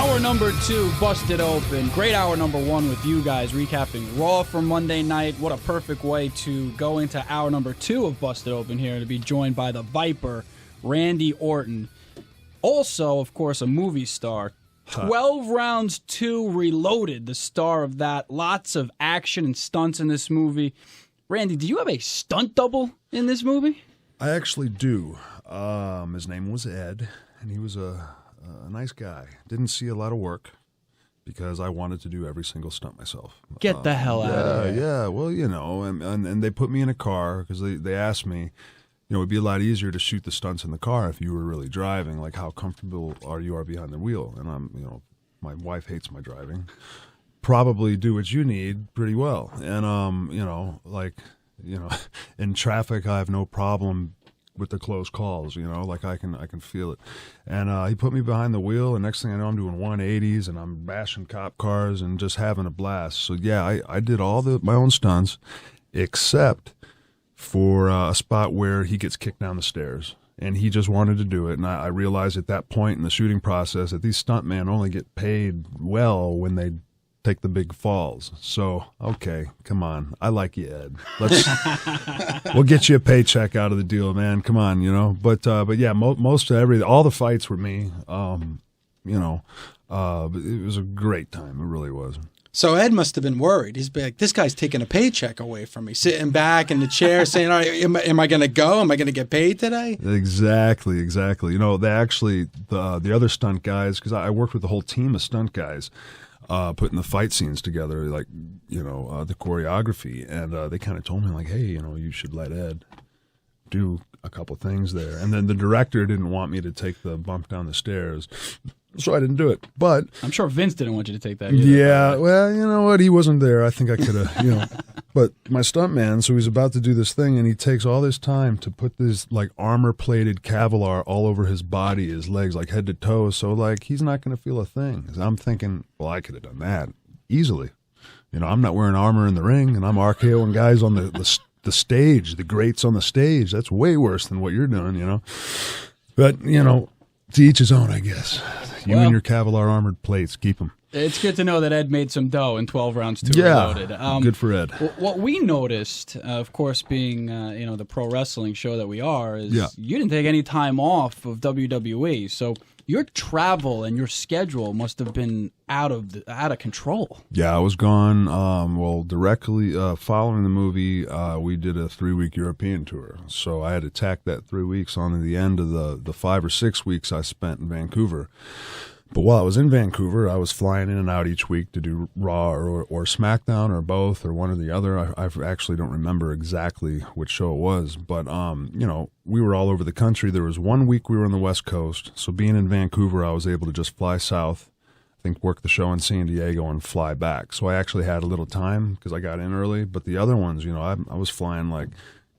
Hour number 2, busted open. Great hour number 1 with you guys recapping Raw from Monday night. What a perfect way to go into hour number 2 of Busted Open here, to be joined by the Viper, Randy Orton. Also, of course, a movie star. 12 Rounds 2 Reloaded, the star of that. Lots of action and stunts in this movie. Randy, do you have a stunt double in this movie? I actually do. His name was Ed, and he was a nice guy. Didn't see a lot of work because I wanted to do every single stunt myself. Get the hell out of here. Yeah, well, you know, and they put me in a car because they asked me, you know, it'd be a lot easier to shoot the stunts in the car if you were really driving. Like, how comfortable are you behind the wheel? And my wife hates my driving. Probably do what you need pretty well. And, in traffic, I have no problem with the close calls, like I can feel it. And he put me behind the wheel, and next thing I know, I'm doing 180s, and I'm bashing cop cars and just having a blast. So, yeah, I did all my own stunts, except for a spot where he gets kicked down the stairs, and he just wanted to do it. And I realized at that point in the shooting process that these stuntmen only get paid well when they take the big falls. So, okay, come on. I like you, Ed. We'll get you a paycheck out of the deal, man. Come on, But yeah, most of all the fights were me. But it was a great time. It really was. So Ed must have been worried. He's like, this guy's taking a paycheck away from me, sitting back in the chair saying, all right, am I going to go? Am I going to get paid today? Exactly. They actually, the other stunt guys, because I worked with a whole team of stunt guys, putting the fight scenes together, like, the choreography. And they kind of told me, like, hey, you should let Ed do a couple things there. And then the director didn't want me to take the bump down the stairs, so I didn't do it. But I'm sure Vince didn't want you to take that either. Yeah, well, you know what? He wasn't there. I think I could have, But my stuntman, so he's about to do this thing, and he takes all this time to put this, like, armor-plated Kevlar all over his body, his legs, like, head to toe. So, like, he's not going to feel a thing. I'm thinking, well, I could have done that easily. I'm not wearing armor in the ring, and I'm RKOing guys on the stage, the greats on the stage. That's way worse than what you're doing, But, to each his own, I guess. You and your Kevlar armored plates, keep them. It's good to know that Ed made some dough in 12 Rounds 2 Reloaded. Good for Ed. What we noticed, of course, being the pro wrestling show that we are, is you didn't take any time off of WWE. So your travel and your schedule must have been out of control. Yeah, I was gone. Directly following the movie, we did a 3-week European tour. So I had to tack that 3 weeks on the end of the 5 or 6 weeks I spent in Vancouver. But while I was in Vancouver, I was flying in and out each week to do Raw or SmackDown or both or one or the other. I actually don't remember exactly which show it was. But, we were all over the country. There was 1 week we were on the West Coast. So being in Vancouver, I was able to just fly south, I think work the show in San Diego and fly back. So I actually had a little time because I got in early. But the other ones, I was flying like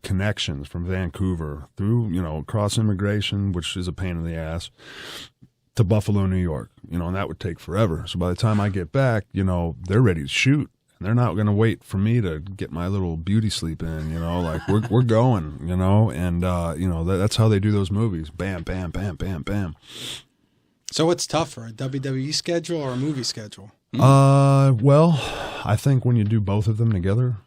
connections from Vancouver through, across immigration, which is a pain in the ass, to Buffalo, New York, and that would take forever. So by the time I get back, they're ready to shoot, and they're not going to wait for me to get my little beauty sleep in, like we're going, and that's how they do those movies. Bam, bam, bam, bam, bam. So what's tougher, a WWE schedule or a movie schedule? Well, I think when you do both of them together,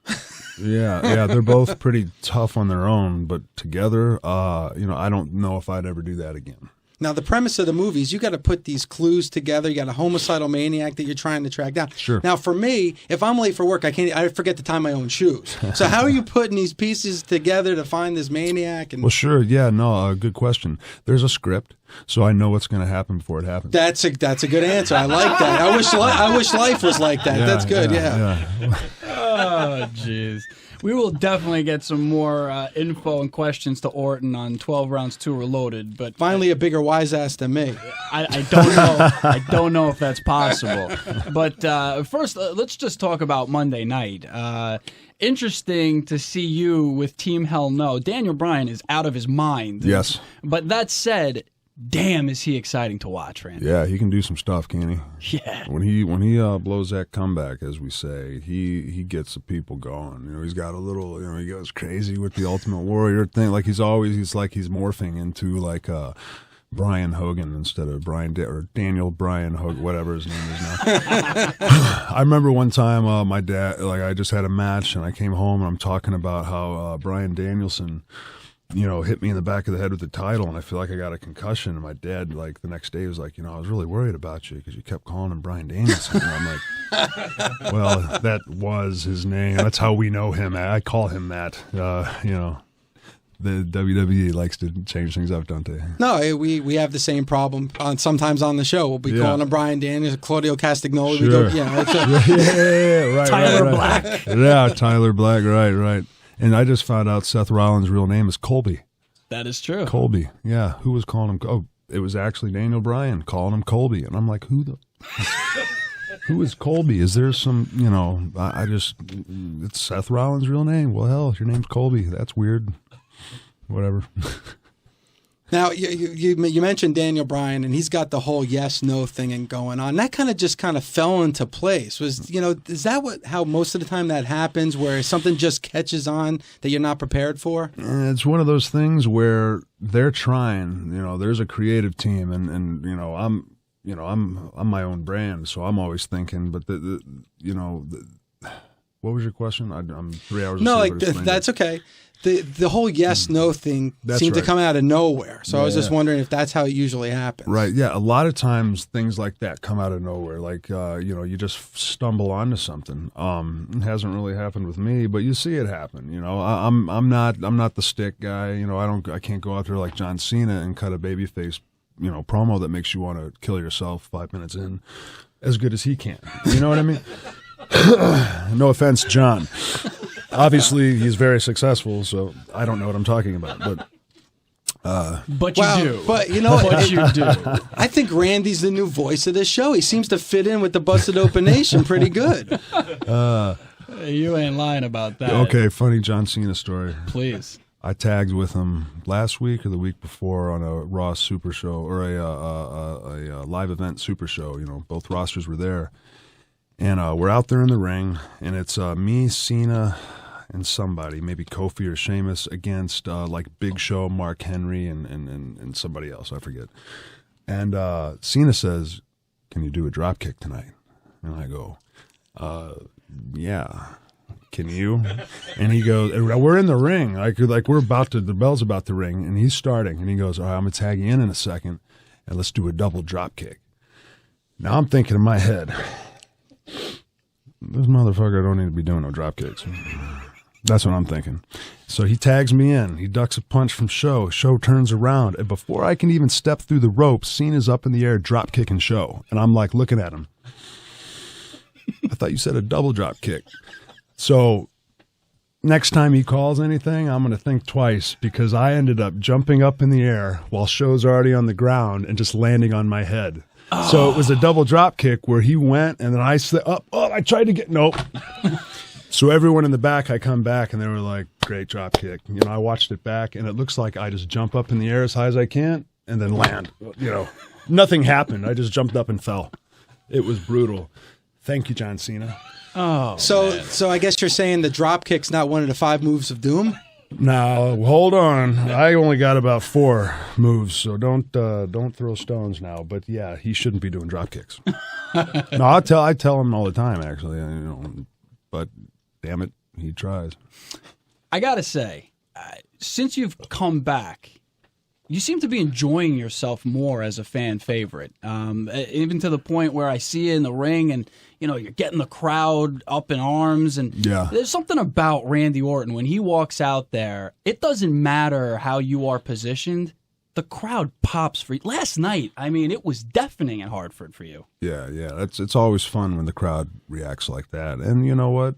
yeah, they're both pretty tough on their own, but together, I don't know if I'd ever do that again. Now, the premise of the movie is you got to put these clues together. You got a homicidal maniac that you're trying to track down. Sure. Now, for me, if I'm late for work, I forget to tie my own shoes. So how are you putting these pieces together to find this maniac? Well, sure. Yeah, no, good question. There's a script, so I know what's going to happen before it happens. That's a good answer. I like that. I wish life was like that. That's good. Yeah. Oh, jeez. We will definitely get some more info and questions to Orton on 12 Rounds 2 Reloaded. But finally, a bigger wise ass than me. I don't know. I don't know if that's possible. But first, let's just talk about Monday night. Interesting to see you with Team Hell No. Daniel Bryan is out of his mind. Yes. But that said, damn, is he exciting to watch, Randy? Yeah, he can do some stuff, can he? Yeah. When he blows that comeback, as we say, he gets the people going. He's got a little, he goes crazy with the Ultimate Warrior thing. Like he's like he's morphing into like a Brian Hogan instead of or Daniel Bryan Hogan, whatever his name is now. I remember one time my dad, I just had a match and I came home and I'm talking about how Bryan Danielson, hit me in the back of the head with the title and I feel like I got a concussion. And my dad, the next day was like, I was really worried about you because you kept calling him Bryan Danielson. And I'm like, well, that was his name. That's how we know him. I call him that, The WWE likes to change things up, don't they? No, we have the same problem. Sometimes on the show, we'll be calling him Bryan Daniels, Claudio Castagnoli. Sure. We go, right. Tyler right. Black. Yeah, Tyler Black, right. And I just found out Seth Rollins' real name is Colby. That is true. Colby, yeah. Who was calling him? Oh, it was actually Daniel Bryan calling him Colby. And I'm like, who is Colby? Is there some, it's Seth Rollins' real name. Well, hell, your name's Colby. That's weird. Whatever. Now, you mentioned Daniel Bryan, and he's got the whole yes/no thing going on. That kind of fell into place. Is that how most of the time that happens, where something just catches on that you're not prepared for? It's one of those things where they're trying. There's a creative team, and I'm my own brand, so I'm always thinking. But what was your question? I'm 3 hours. No, that's okay. The whole yes/no thing seemed to come out of nowhere. So I was just wondering if that's how it usually happens. Right. Yeah. A lot of times things like that come out of nowhere. You just stumble onto something. It hasn't really happened with me, but you see it happen. I'm not the stick guy. I can't go out there like John Cena and cut a babyface, promo that makes you want to kill yourself 5 minutes in, as good as he can. You know what I mean? No offense, John. Obviously, he's very successful, so I don't know what I'm talking about. But you do. But you know what? You do. I think Randy's the new voice of this show. He seems to fit in with the Busted Open Nation pretty good. You ain't lying about that. Okay, funny John Cena story. Please. I tagged with him last week or the week before on a Raw Super Show or a live event Super Show. Both rosters were there. And we're out there in the ring, and it's me, Cena, and somebody, maybe Kofi or Sheamus, against Big Show, Mark Henry, and somebody else, I forget. And Cena says, "Can you do a drop kick tonight?" And I go, "Yeah, can you?" And he goes, "We're in the ring, the bell's about to ring, and he's starting." And he goes, "All right, I'm gonna tag you in a second, and let's do a double drop kick." Now I'm thinking in my head, this motherfucker don't need to be doing no drop kicks. That's what I'm thinking. So he tags me in. He ducks a punch from Show. Show turns around. And before I can even step through the ropes, Cena's up in the air, drop kicking Show. And I'm looking at him. I thought you said a double drop kick. So next time he calls anything, I'm going to think twice because I ended up jumping up in the air while Show's already on the ground and just landing on my head. Oh. So it was a double drop kick where he went and then I said, I tried to get, nope. So everyone in the back, I come back and they were like, great drop kick. I watched it back and it looks like I just jump up in the air as high as I can and then land. Nothing happened. I just jumped up and fell. It was brutal. Thank you, John Cena. Oh, so I guess you're saying the drop kick's not one of the 5 moves of doom? Now, hold on. I only got about 4 moves, so don't throw stones now. But yeah, he shouldn't be doing drop kicks. No, I tell him all the time, actually. But damn it, he tries. I gotta say, since you've come back, you seem to be enjoying yourself more as a fan favorite. Even to the point where I see you in the ring and you're getting the crowd up in arms. And there's something about Randy Orton. When he walks out there, it doesn't matter how you are positioned. The crowd pops for you. Last night, it was deafening at Hartford for you. Yeah. It's always fun when the crowd reacts like that. And you know what?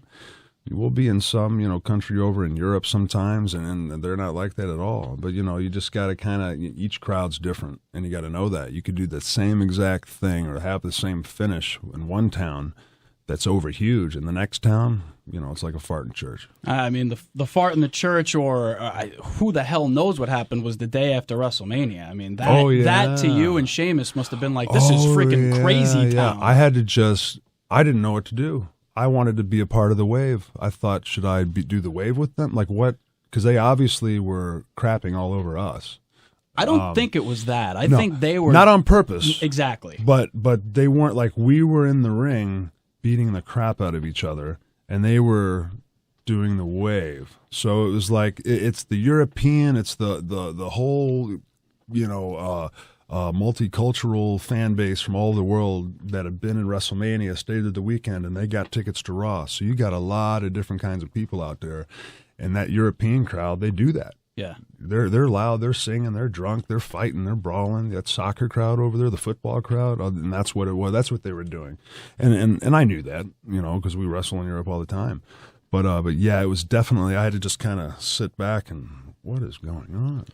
We'll be in some, country over in Europe sometimes, and they're not like that at all. But, you just got to each crowd's different, and you got to know that. You could do the same exact thing or have the same finish in one town that's over huge. In the next town, it's like a fart in church. The fart in the church or who the hell knows what happened was the day after WrestleMania. That to you and Sheamus must have been like, this is freaking crazy town. Yeah. I didn't know what to do. I wanted to be a part of the wave. I thought, should I do the wave with them? Like what? Because they obviously were crapping all over us. I don't think it was that. I think they were not on purpose. Exactly. But they weren't like we were in the ring beating the crap out of each other, and they were doing the wave. So it was like it's the European, it's the whole, multicultural fan base from all over the world that have been in WrestleMania, stayed at the weekend, and they got tickets to Raw. So you got a lot of different kinds of people out there, and that European crowd, they do that. Yeah, they're loud, they're singing, they're drunk, they're fighting, they're brawling. That soccer crowd over there, the football crowd, and that's what it was. That's what they were doing, and I knew that, because we wrestle in Europe all the time. But yeah, it was definitely, I had to just kind of sit back and what is going on,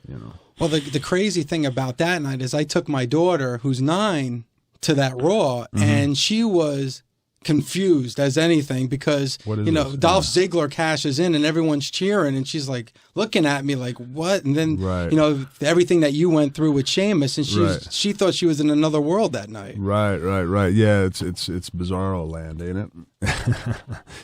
Well, the crazy thing about that night is I took my daughter, who's 9, to that Raw, and she was confused as anything because Dolph Ziggler cashes in and everyone's cheering and she's like looking at me like what, and then everything that you went through with Sheamus, and she thought she was in another world that night. Right. Yeah, it's bizarro land, ain't it?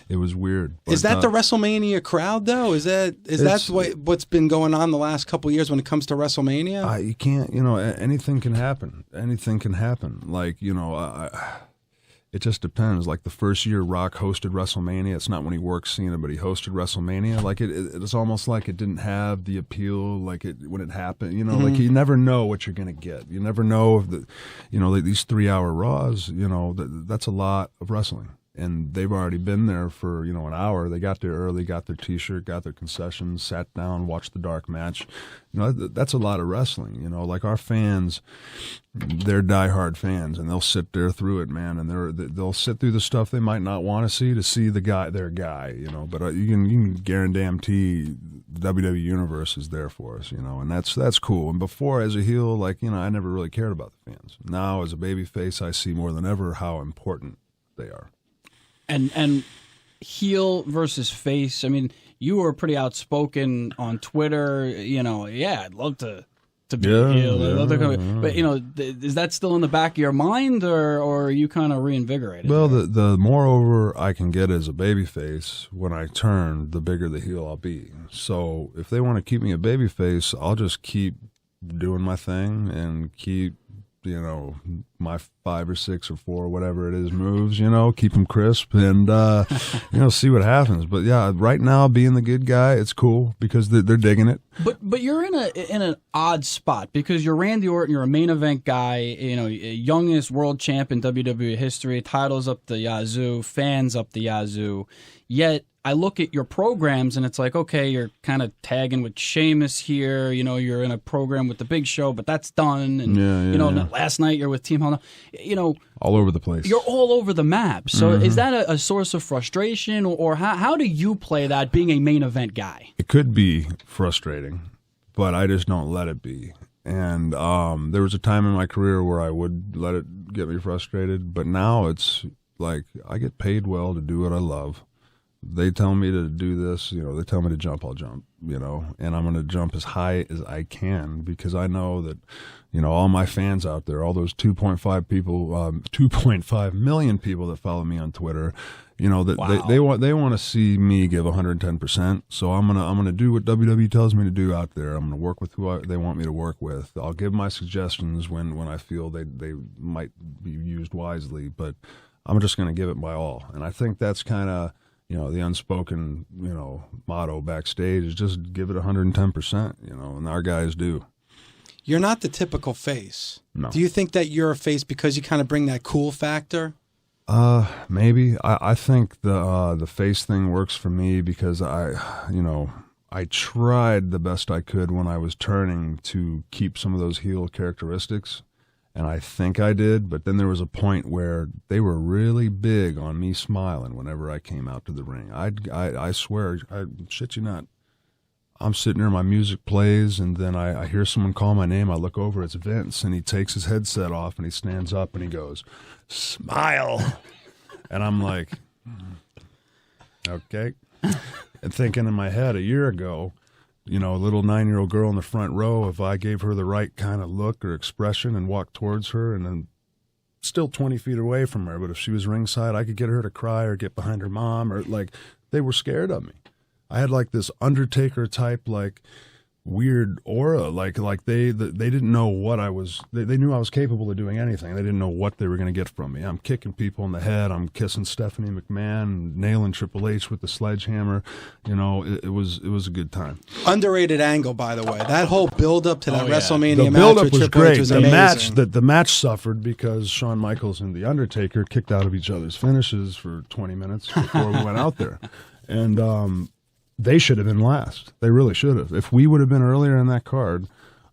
It was weird. Is that the WrestleMania crowd though? Is that what's been going on the last couple of years when it comes to WrestleMania? You can't, anything can happen. Anything can happen. Like, it just depends. Like the first year Rock hosted WrestleMania, it's not when he worked Cena, but he hosted WrestleMania. Like it's almost like it didn't have the appeal like when it happened. Like you never know what you're gonna get. You never know if like these 3-hour Raws. That's a lot of wrestling, and they've already been there for an hour. They got there early, got their T-shirt, got their concessions, sat down, watched the dark match. That's a lot of wrestling. Like our fans, they're diehard fans, and they'll sit there through it, man. And they'll sit through the stuff they might not want to see their guy. But you can guarantee WWE Universe is there for us. And that's cool. And before, as a heel, I never really cared about the fans. Now, as a babyface, I see more than ever how important they are. And heel versus face. I mean, you were pretty outspoken on Twitter. I'd love to be a heel. I'd love to come. But is that still in the back of your mind, or are you kind of reinvigorated? Well, the moreover I can get as a babyface when I turn, the bigger the heel I'll be. So if they want to keep me a babyface, I'll just keep doing my thing and keep my 5 or 6 or 4, whatever it is, moves, keep them crisp and, see what happens. But yeah, right now being the good guy, it's cool because they're digging it. But you're in an odd spot because you're Randy Orton, you're a main event guy, youngest world champ in WWE history, titles up the yazoo, fans up the yazoo. Yet I look at your programs and it's like, okay, you're kind of tagging with Sheamus here. You're in a program with the Big Show, but that's done. And last night you're with Team Hell. All over the place. You're all over the map. So is that a source of frustration, or how do you play that being a main event guy? It could be frustrating, but I just don't let it be. And there was a time in my career where I would let it get me frustrated, but now it's like I get paid well to do what I love. They tell me to do this, they tell me to jump, I'll jump, and I'm going to jump as high as I can because I know that, all my fans out there, all those 2.5 million people that follow me on Twitter, that they want to see me give 110%. So I'm going to do what WWE tells me to do out there. I'm going to work with who they want me to work with. I'll give my suggestions when I feel they might be used wisely, but I'm just going to give it my all. And I think that's kind of, the unspoken, motto backstage is just give it 110%, and our guys do. You're not the typical face. No. Do you think that you're a face because you kind of bring that cool factor? Maybe. I think the face thing works for me because I tried the best I could when I was turning to keep some of those heel characteristics. And I think I did, but then there was a point where they were really big on me smiling whenever I came out to the ring. I swear, I shit you not. I'm sitting there, my music plays, and then I hear someone call my name. I look over, it's Vince, and he takes his headset off, and he stands up, and he goes, "Smile." And I'm like, okay. And thinking in my head a year ago, a little 9-year-old girl in the front row, if I gave her the right kind of look or expression and walked towards her and then still 20 feet away from her, but if she was ringside, I could get her to cry or get behind her mom, or they were scared of me. I had this Undertaker type, weird aura, like they didn't know what I was. They knew I was capable of doing anything. They didn't know what they were going to get from me. I'm kicking people in the head. I'm kissing Stephanie McMahon, nailing Triple H with the sledgehammer. It was a good time. Underrated angle, by the way. That whole build up to that WrestleMania the match build-up with was Triple great. H was the amazing. match suffered because Shawn Michaels and The Undertaker kicked out of each other's finishes for 20 minutes before we went out there, and they should have been last. They really should have. If we would have been earlier in that card,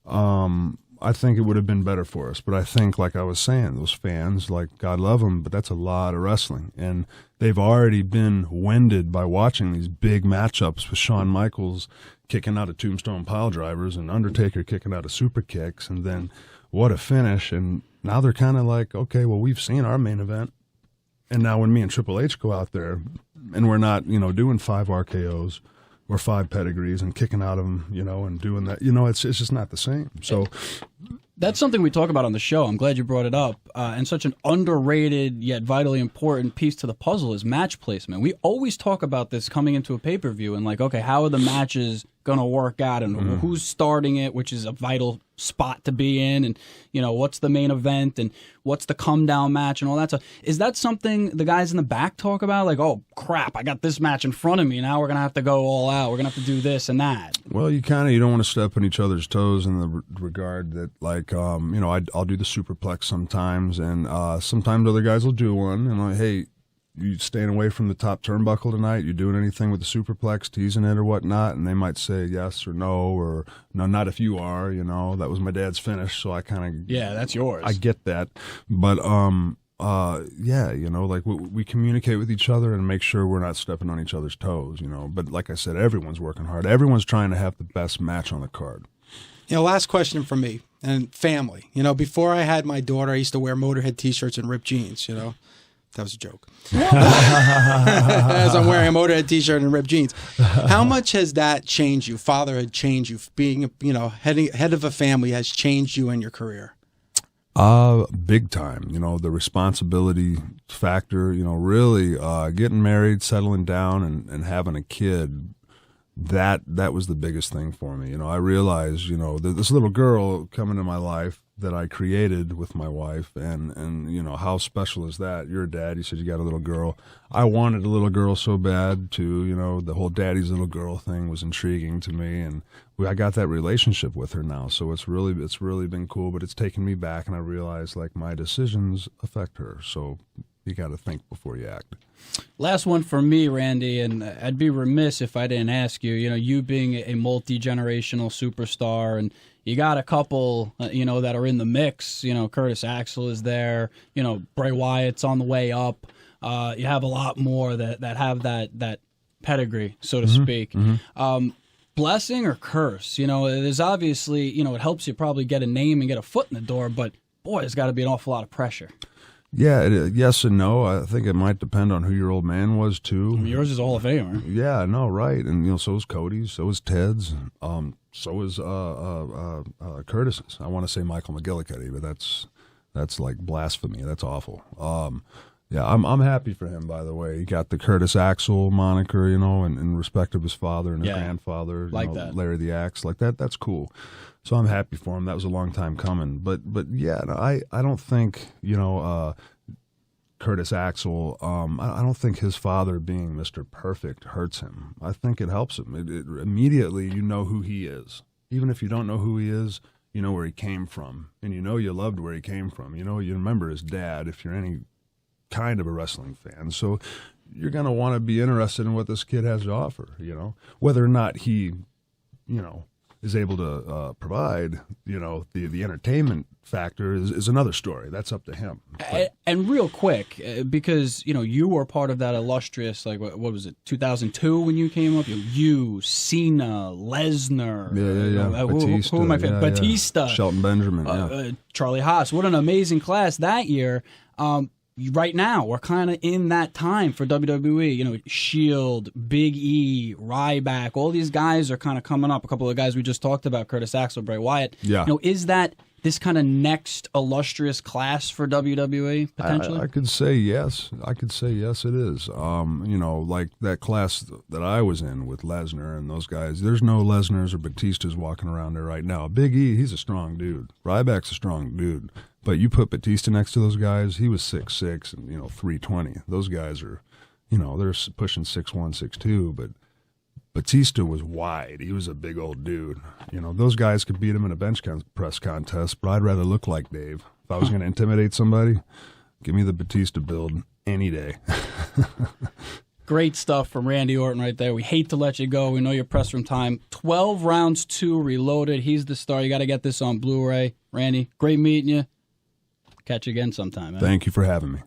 I think it would have been better for us. But I think, like I was saying, those fans, like, God love them, but that's a lot of wrestling. And they've already been winded by watching these big matchups with Shawn Michaels kicking out of tombstone pile drivers and Undertaker kicking out of super kicks. And then what a finish. And now they're kind of like, okay, well, we've seen our main event. And now when me and Triple H go out there and we're not, doing 5 RKOs or 5 pedigrees and kicking out of them, and doing that, it's just not the same. So that's something we talk about on the show. I'm glad you brought it up. And such an underrated yet vitally important piece to the puzzle is match placement. We always talk about this coming into a pay-per-view and like, okay, how are the matches going to work out and who's starting it, which is a vital spot to be in, and what's the main event and what's the come down match and all that stuff. Is that something the guys in the back talk about? Like, oh crap, I got this match in front of me, now we're gonna have to go all out, we're gonna have to do this and that. Well, you don't want to step on each other's toes in the regard that, like, I'll do the superplex sometimes, and sometimes other guys will do one, and like, hey, you staying away from the top turnbuckle tonight? You doing anything with the superplex, teasing it or whatnot? And they might say yes or no, or no, not if you are. That was my dad's finish, so I kind of that's yours. I get that, but like we communicate with each other and make sure we're not stepping on each other's toes. But like I said, everyone's working hard. Everyone's trying to have the best match on the card. Last question from me and family. Before I had my daughter, I used to wear Motorhead T-shirts and ripped jeans. That was a joke. As I'm wearing a Motorhead T-shirt and ripped jeans. How much has that changed you? Fatherhood changed you? Being, head of a family has changed you in your career? Big time. The responsibility factor, really getting married, settling down, and having a kid. That was the biggest thing for me. I realized, this little girl come into my life that I created with my wife, and how special is that? You're a dad. You said you got a little girl. I wanted a little girl so bad too. The whole daddy's little girl thing was intriguing to me, and I got that relationship with her now. So it's really been cool. But it's taken me back, and I realized, like, my decisions affect her. So you got to think before you act. Last one for me, Randy, and I'd be remiss if I didn't ask you. You being a multi-generational superstar, and you got a couple, that are in the mix. Curtis Axel is there. Bray Wyatt's on the way up. You have a lot more that have that pedigree, so to speak. Mm-hmm. Blessing or curse? There's obviously, it helps you probably get a name and get a foot in the door, but boy, there's got to be an awful lot of pressure. Yeah, yes and no. I think it might depend on who your old man was too. Yours is a Hall of Famer. Yeah, no, right, and so is Cody's, so is Ted's, so is Curtis's. I want to say Michael McGillicuddy, but that's like blasphemy. That's awful. Yeah, I'm happy for him. By the way, he got the Curtis Axel moniker, in respect of his father and his grandfather, like that. Larry the Axe, like that. That's cool. So I'm happy for him. That was a long time coming. But yeah, no, I don't think Curtis Axel. I don't think his father being Mr. Perfect hurts him. I think it helps him. It immediately you know who he is. Even if you don't know who he is, you know where he came from, and you loved where he came from. You remember his dad if you're any kind of a wrestling fan. So you're going to want to be interested in what this kid has to offer, whether or not he, is able to provide, the entertainment factor is another story. That's up to him. And real quick, because, you were part of that illustrious, like, what was it, 2002 when you came up? You, Cena, Lesnar. Yeah. Who am I? Batista. Shelton Benjamin, Charlie Haas. What an amazing class that year. Right now, we're kind of in that time for WWE. Shield, Big E, Ryback, all these guys are kind of coming up. A couple of guys we just talked about, Curtis Axel, Bray Wyatt. Yeah. Is that this kind of next illustrious class for WWE potentially? I could say yes. I could say yes, it is. Like that class that I was in with Lesnar and those guys, there's no Lesnars or Batistas walking around there right now. Big E, he's a strong dude. Ryback's a strong dude. But you put Batista next to those guys, he was 6'6" and, 320. Those guys are, they're pushing 6'1", 6'2", but Batista was wide. He was a big old dude. Those guys could beat him in a bench press contest, but I'd rather look like Dave. If I was going to intimidate somebody, give me the Batista build any day. Great stuff from Randy Orton right there. We hate to let you go. We know you're pressed from time. 12 rounds 2 reloaded. He's the star. You got to get this on Blu-ray. Randy, great meeting you. Catch you again sometime, man. Thank you for having me.